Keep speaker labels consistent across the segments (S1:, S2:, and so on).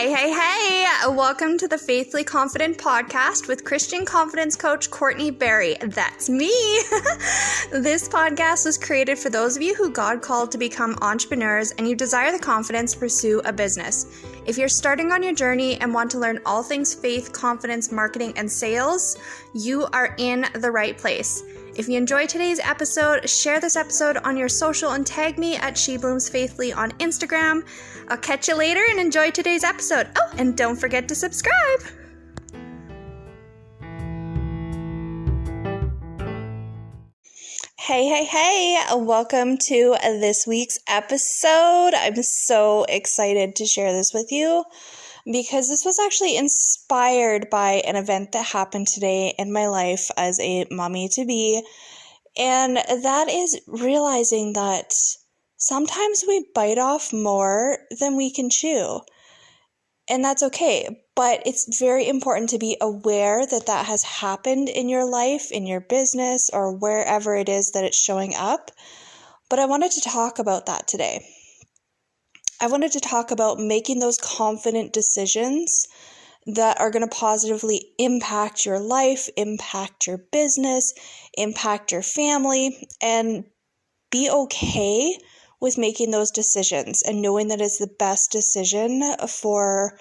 S1: Hey, welcome to the Faithfully Confident podcast with Christian confidence coach Courtney Berry. That's me. This podcast was created for those of you who God called to become entrepreneurs and you desire the confidence to pursue a business. If you're starting on your journey and want to learn all things faith, confidence, marketing, and sales, you are in the right place. If you enjoyed today's episode, share this episode on your social and tag me at SheBloomsFaithfully on Instagram. I'll catch you later and enjoy today's episode. Oh, and don't forget to subscribe. Hey, welcome to this week's episode. I'm so excited to share this with you because this was actually inspired by an event that happened today in my life as a mommy-to-be, and that is realizing that sometimes we bite off more than we can chew, and that's okay, but it's very important to be aware that that has happened in your life, in your business, or wherever it is that it's showing up. But I wanted to talk about that today. I wanted to talk about making those confident decisions that are going to positively impact your life, impact your business, impact your family, and be okay with making those decisions and knowing that it's the best decision for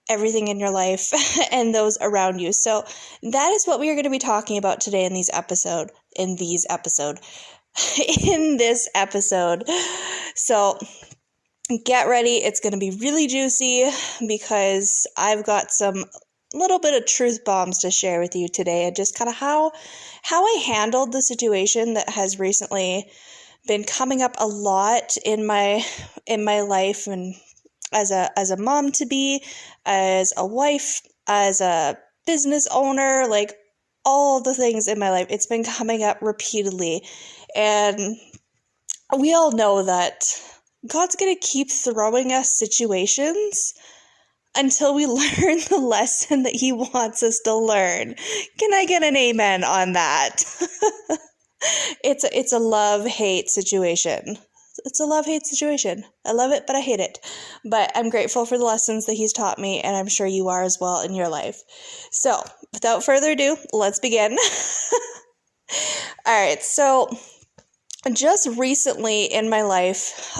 S1: everything in your life and those around you. So that is what we are going to be talking about today in this episode. So get ready. It's going to be really juicy because I've got some little bit of truth bombs to share with you today, and just kind of how I handled the situation that has recently been coming up a lot in my life, and as a mom to be, as a wife, as a business owner, like all the things in my life, it's been coming up repeatedly. And we all know that God's going to keep throwing us situations until we learn the lesson that He wants us to learn. Can I get an amen on that? It's a love-hate situation. It's a love-hate situation. I love it, but I hate it. But I'm grateful for the lessons that He's taught me, and I'm sure you are as well in your life. So, without further ado, let's begin. All right, so just recently in my life,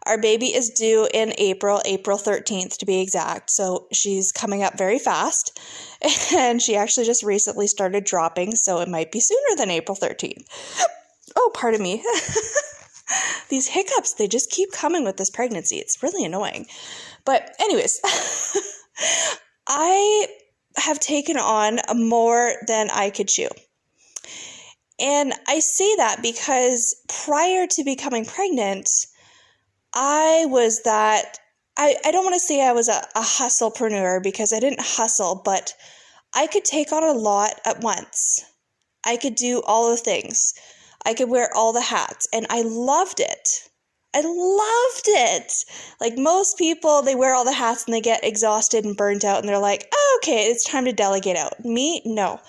S1: our baby is due in April 13th to be exact. So she's coming up very fast, and she actually just recently started dropping, so it might be sooner than April 13th. Oh, pardon me. These hiccups, they just keep coming with this pregnancy. It's really annoying. But anyways, I have taken on more than I could chew. And I say that because prior to becoming pregnant, I was that, I don't want to say I was a hustlepreneur because I didn't hustle, but I could take on a lot at once. I could do all the things. I could wear all the hats, and I loved it. I loved it. Like most people, they wear all the hats and they get exhausted and burnt out, and they're like, oh, okay, it's time to delegate out. Me, no.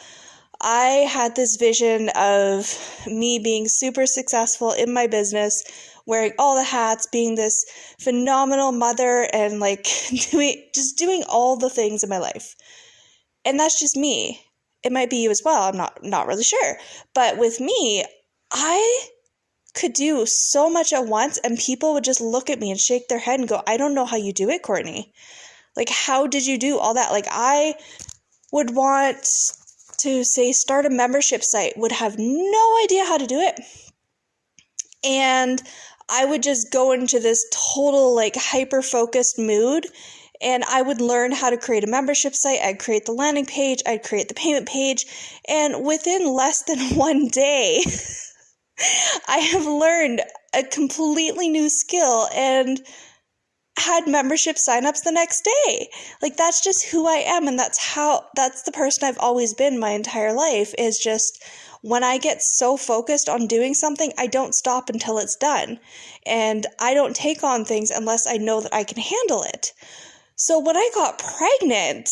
S1: I had this vision of me being super successful in my business, wearing all the hats, being this phenomenal mother, and like doing all the things in my life. And that's just me. It might be you as well. I'm not really sure. But with me, I could do so much at once, and people would just look at me and shake their head and go, I don't know how you do it, Courtney. Like, how did you do all that? Like, I would want to say start a membership site, would have no idea how to do it. And I would just go into this total like hyper-focused mood, and I would learn how to create a membership site. I'd create the landing page, I'd create the payment page, and within less than one day, I have learned a completely new skill and had membership signups the next day. Like, that's just who I am, and that's the person I've always been my entire life, is just when I get so focused on doing something, I don't stop until it's done. And I don't take on things unless I know that I can handle it. So when I got pregnant,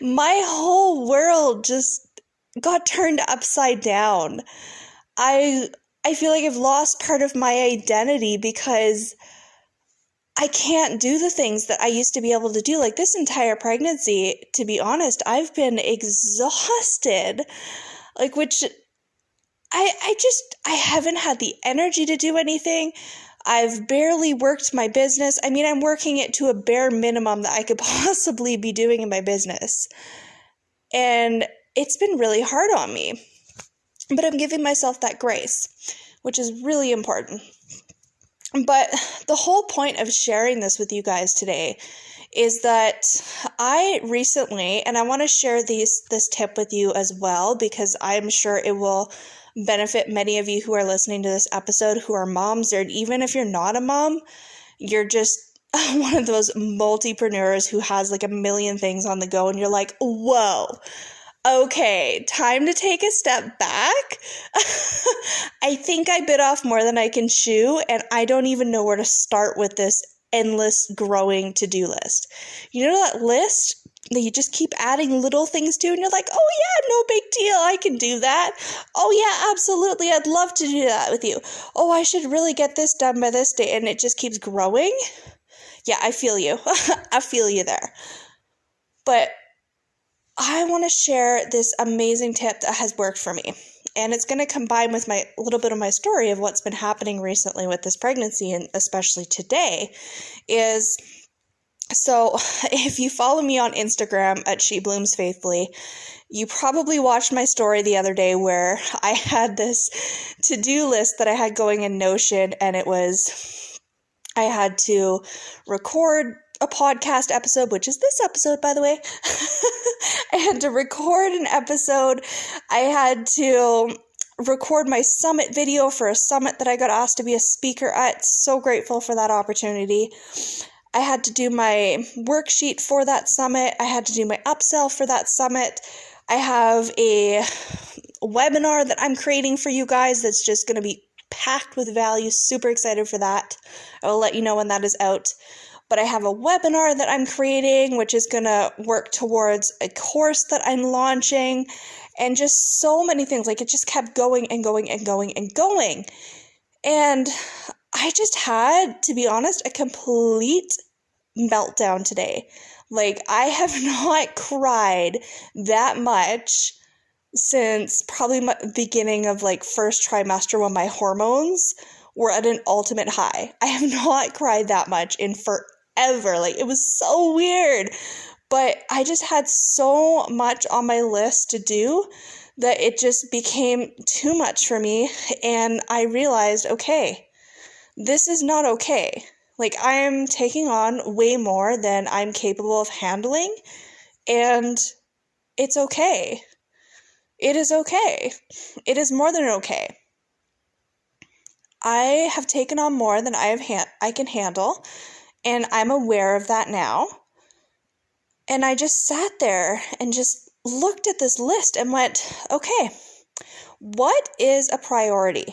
S1: my whole world just got turned upside down. I feel like I've lost part of my identity because I can't do the things that I used to be able to do. Like this entire pregnancy, to be honest, I've been exhausted. Like, which I haven't had the energy to do anything. I've barely worked my business. I mean, I'm working it to a bare minimum that I could possibly be doing in my business. And it's been really hard on me. But I'm giving myself that grace, which is really important. But the whole point of sharing this with you guys today is that I recently, and I want to share this tip with you as well, because I'm sure it will benefit many of you who are listening to this episode who are moms, or even if you're not a mom, you're just one of those multipreneurs who has like a million things on the go, and you're like, whoa. Okay, time to take a step back. I think I bit off more than I can chew, and I don't even know where to start with this endless growing to-do list. You know that list that you just keep adding little things to, and you're like, oh yeah, no big deal, I can do that. Oh yeah, absolutely, I'd love to do that with you. Oh, I should really get this done by this day, and it just keeps growing. Yeah, I feel you. I feel you there. But I want to share this amazing tip that has worked for me. And it's going to combine with a little bit of my story of what's been happening recently with this pregnancy, and especially today, is, so if you follow me on Instagram at She Blooms Faithfully, you probably watched my story the other day where I had this to-do list that I had going in Notion, and it was, I had to record a podcast episode, which is this episode, by the way. I had to record an episode. I had to record my summit video for a summit that I got asked to be a speaker at. So grateful for that opportunity. I had to do my worksheet for that summit. I had to do my upsell for that summit. I have a webinar that I'm creating for you guys that's just going to be packed with value. Super excited for that. I will let you know when that is out. But I have a webinar that I'm creating, which is going to work towards a course that I'm launching, and just so many things. Like, it just kept going and going and going and going. And I just had, to be honest, a complete meltdown today. Like, I have not cried that much since probably the beginning of like first trimester when my hormones were at an ultimate high. I have not cried that much in forever. Like, it was so weird, but I just had so much on my list to do that it just became too much for me. And I realized, okay, this is not okay. Like, I am taking on way more than I'm capable of handling, and it's okay. It is okay. It is more than okay. I have taken on more than I can handle, and I'm aware of that now. And I just sat there and just looked at this list and went, okay, what is a priority?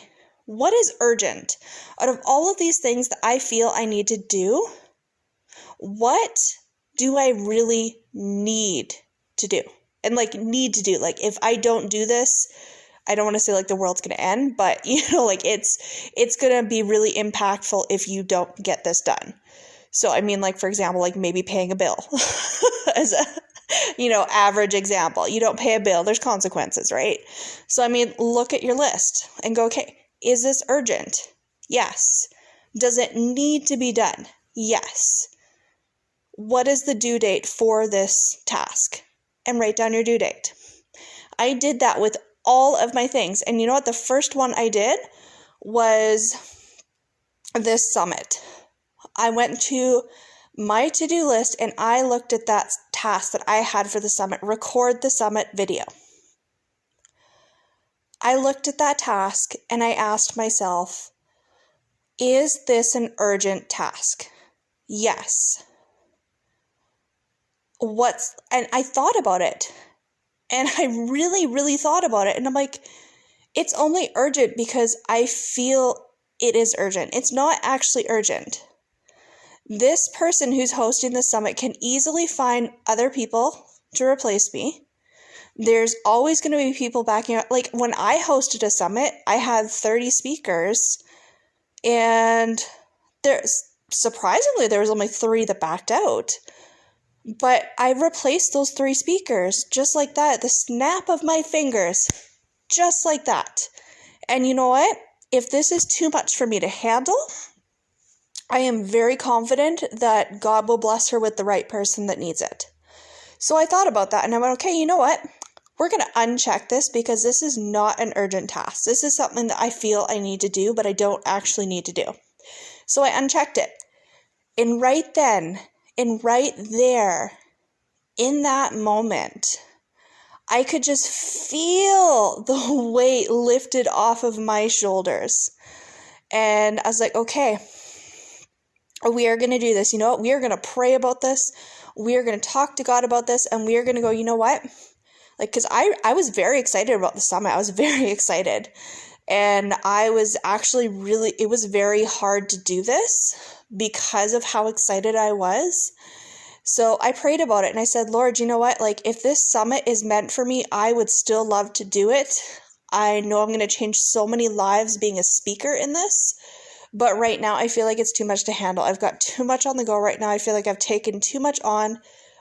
S1: What is urgent? Out of all of these things that I feel I need to do, what do I really need to do? And like, need to do, like, if I don't do this, I don't want to say like the world's going to end, but you know, like it's going to be really impactful if you don't get this done. So, I mean, like, for example, like maybe paying a bill as a, average example. You don't pay a bill, there's consequences, right? So, I mean, look at your list and go, okay, is this urgent? Yes. Does it need to be done? Yes. What is the due date for this task? And write down your due date. I did that with all of my things. And you know what? The first one I did was this summit. I went to my to-do list and I looked at that task that I had for the summit, record the summit video. I looked at that task and I asked myself, is this an urgent task? Yes. And I thought about it, and I really, really thought about it. And I'm like, it's only urgent because I feel it is urgent. It's not actually urgent. This person who's hosting the summit can easily find other people to replace me. There's always going to be people backing up. Like, when I hosted a summit, I had 30 speakers, and surprisingly, there was only 3 that backed out. But I replaced those 3 speakers just like that, the snap of my fingers, just like that. And you know what? If this is too much for me to handle, I am very confident that God will bless her with the right person that needs it. So I thought about that and I went, okay, you know what? We're going to uncheck this because this is not an urgent task. This is something that I feel I need to do, but I don't actually need to do. So I unchecked it. And right then, and right there, in that moment, I could just feel the weight lifted off of my shoulders. And I was like, okay, we are going to do this. You know what? We are going to pray about this. We are going to talk to God about this. And we are going to go, you know what? Like, because I was very excited about the summit. I was very excited. And I was actually it was very hard to do this because of how excited I was. So I prayed about it and I said, Lord, you know what? Like, if this summit is meant for me, I would still love to do it. I know I'm going to change so many lives being a speaker in this. But right now, I feel like it's too much to handle. I've got too much on the go right now. I feel like I've taken too much on.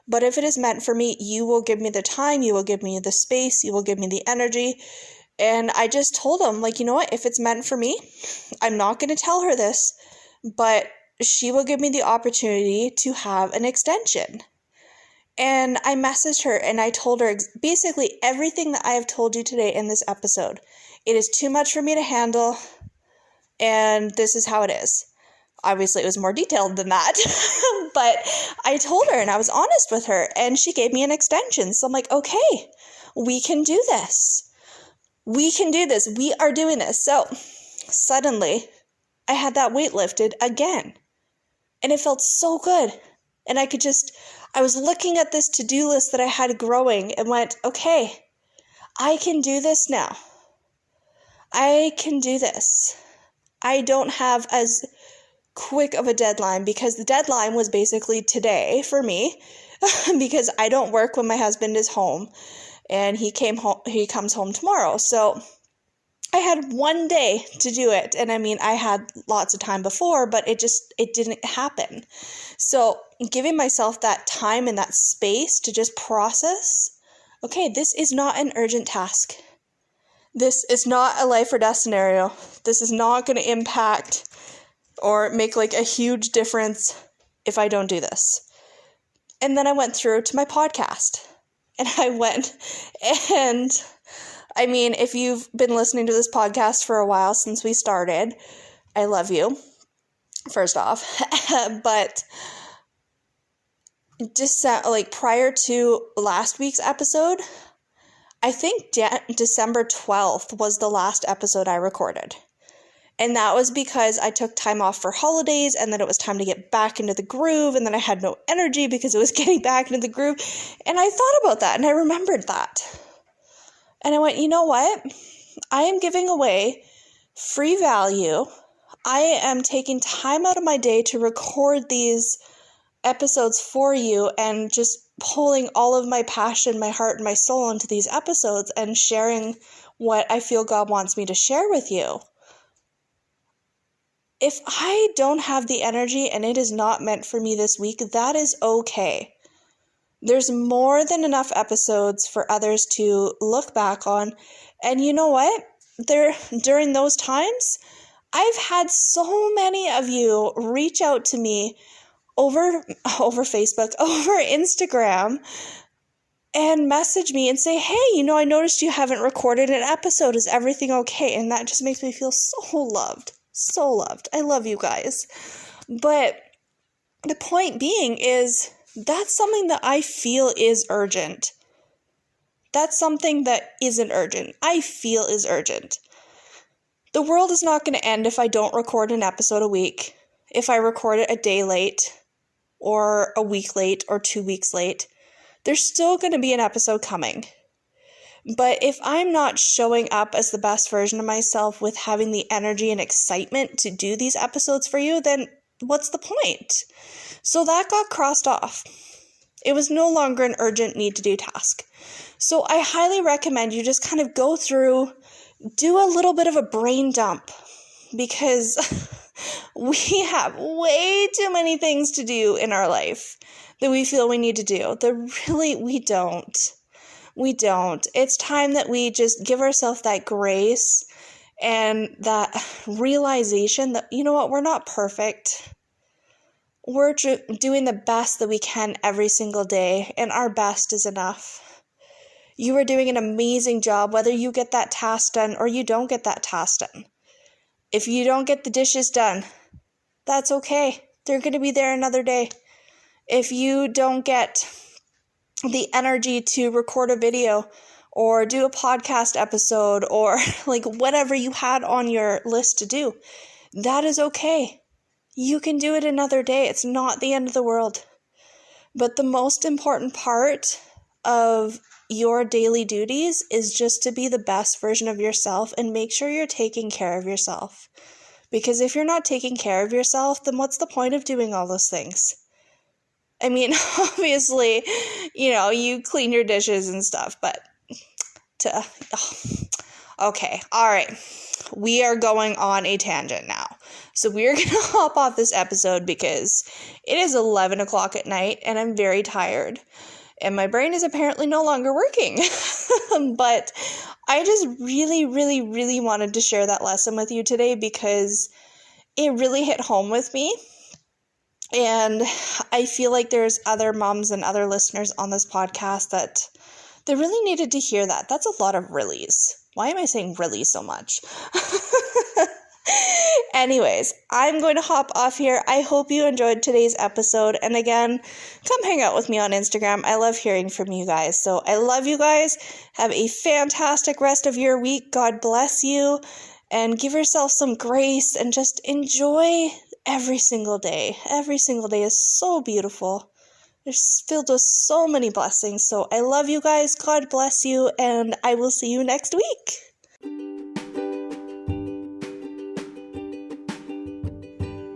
S1: But if it is meant for me, you will give me the time. You will give me the space. You will give me the energy. And I just told him, like, you know what? If it's meant for me, I'm not going to tell her this, but she will give me the opportunity to have an extension. And I messaged her and I told her basically everything that I have told you today in this episode. It is too much for me to handle. And this is how it is. Obviously, it was more detailed than that. But I told her and I was honest with her. And she gave me an extension. So I'm like, okay, we can do this. We can do this. We are doing this. So suddenly, I had that weight lifted again. And it felt so good. And I was looking at this to-do list that I had growing and went, okay, I can do this now. I can do this. I don't have as quick of a deadline because the deadline was basically today for me because I don't work when my husband is home and he comes home tomorrow. So I had one day to do it. And I mean, I had lots of time before, but it didn't happen. So giving myself that time and that space to just process, okay, this is not an urgent task. This is not a life or death scenario. This is not going to impact or make like a huge difference if I don't do this. And then I went through to my podcast and I mean, if you've been listening to this podcast for a while since we started, I love you, first off. But just like prior to last week's episode, I think December 12th was the last episode I recorded. And that was because I took time off for holidays and then it was time to get back into the groove and then I had no energy because it was getting back into the groove. And I thought about that and I remembered that. And I went, you know what? I am giving away free value. I am taking time out of my day to record these episodes for you and just pulling all of my passion, my heart, and my soul into these episodes and sharing what I feel God wants me to share with you. If I don't have the energy and it is not meant for me this week, that is okay. There's more than enough episodes for others to look back on. And you know what? During those times, I've had so many of you reach out to me over Facebook, over Instagram, and message me and say, hey, I noticed you haven't recorded an episode. Is everything okay? And that just makes me feel so loved. So loved. I love you guys. But the point being is that's something that I feel is urgent. That's something that isn't urgent. I feel is urgent. The world is not going to end if I don't record an episode a week. If I record it a day late or a week late or 2 weeks late, there's still going to be an episode coming. But if I'm not showing up as the best version of myself with having the energy and excitement to do these episodes for you, then what's the point? So that got crossed off. It was no longer an urgent need to do task. So I highly recommend you just kind of go through, do a little bit of a brain dump, because We have way too many things to do in our life that we feel we need to do. We don't. We don't. It's time that we just give ourselves that grace and that realization that, you know what, we're not perfect. We're doing the best that we can every single day, and our best is enough. You are doing an amazing job, whether you get that task done or you don't get that task done. If you don't get the dishes done, that's okay. They're going to be there another day. If you don't get the energy to record a video or do a podcast episode or like whatever you had on your list to do, that is okay. You can do it another day. It's not the end of the world. But the most important part of your daily duties is just to be the best version of yourself and make sure you're taking care of yourself. Because if you're not taking care of yourself, then what's the point of doing all those things? I mean, obviously, you clean your dishes and stuff, but okay, all right. We are going on a tangent now. So we're going to hop off this episode because it is 11 o'clock at night and I'm very tired. And my brain is apparently no longer working. But I just really, really, really wanted to share that lesson with you today because it really hit home with me. And I feel like there's other moms and other listeners on this podcast that they really needed to hear that. That's a lot of reallys. Why am I saying really so much? Anyways, I'm going to hop off here. I hope you enjoyed today's episode. And again, come hang out with me on Instagram. I love hearing from you guys. So I love you guys. Have a fantastic rest of your week. God bless you. And give yourself some grace and just enjoy every single day. Every single day is so beautiful. It's filled with so many blessings. So I love you guys. God bless you. And I will see you next week.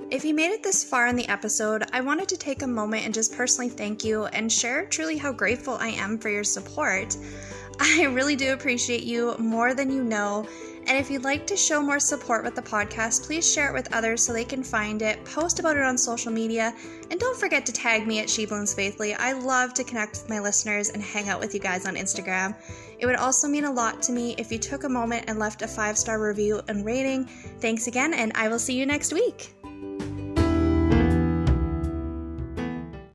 S1: If you made it this far in the episode, I wanted to take a moment and just personally thank you and share truly how grateful I am for your support. I really do appreciate you more than you know. And if you'd like to show more support with the podcast, please share it with others so they can find it, post about it on social media, and don't forget to tag me at SheBlooms I love to connect with my listeners and hang out with you guys on Instagram. It would also mean a lot to me if you took a moment and left a 5-star review and rating. Thanks again, and I will see you next week.